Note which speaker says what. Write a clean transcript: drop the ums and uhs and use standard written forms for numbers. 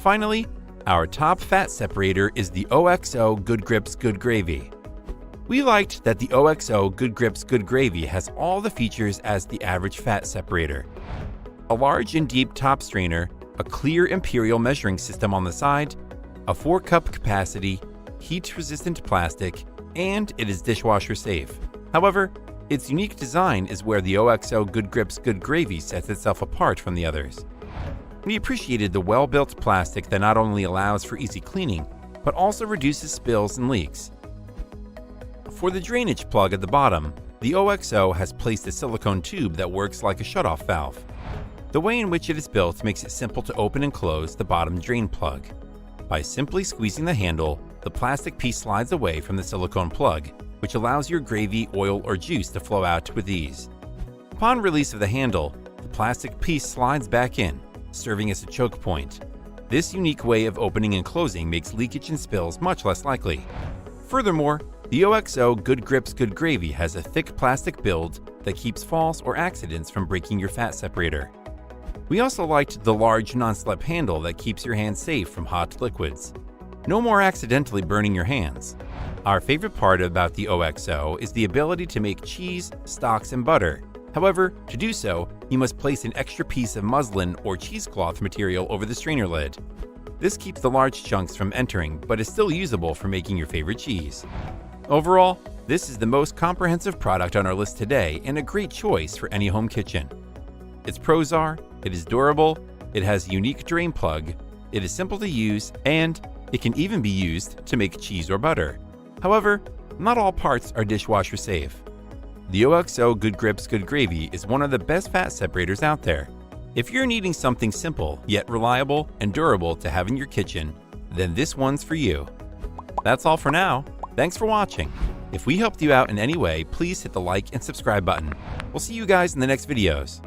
Speaker 1: Finally, our top fat separator is the OXO Good Grips Good Gravy. We liked that the OXO Good Grips Good Gravy has all the features as the average fat separator. A large and deep top strainer, a clear imperial measuring system on the side, a 4-cup capacity, heat-resistant plastic, and it is dishwasher safe. However, its unique design is where the OXO Good Grips Good Gravy sets itself apart from the others. We appreciated the well-built plastic that not only allows for easy cleaning, but also reduces spills and leaks. For the drainage plug at the bottom, the OXO has placed a silicone tube that works like a shutoff valve. The way in which it is built makes it simple to open and close the bottom drain plug. By simply squeezing the handle, the plastic piece slides away from the silicone plug, which allows your gravy, oil, or juice to flow out with ease. Upon release of the handle, the plastic piece slides back in, serving as a choke point. This unique way of opening and closing makes leakage and spills much less likely. Furthermore, the OXO Good Grips Good Gravy has a thick plastic build that keeps falls or accidents from breaking your fat separator. We also liked the large non-slip handle that keeps your hands safe from hot liquids. No more accidentally burning your hands. Our favorite part about the OXO is the ability to make cheese, stocks, and butter. However, to do so, you must place an extra piece of muslin or cheesecloth material over the strainer lid. This keeps the large chunks from entering, but is still usable for making your favorite cheese. Overall, this is the most comprehensive product on our list today and a great choice for any home kitchen. Its pros are, it is durable, it has a unique drain plug, it is simple to use, and it can even be used to make cheese or butter. However, not all parts are dishwasher safe. The OXO Good Grips Good Gravy is one of the best fat separators out there. If you're needing something simple, yet reliable and durable to have in your kitchen, then this one's for you. That's all for now. Thanks for watching. If we helped you out in any way, please hit the like and subscribe button. We'll see you guys in the next videos.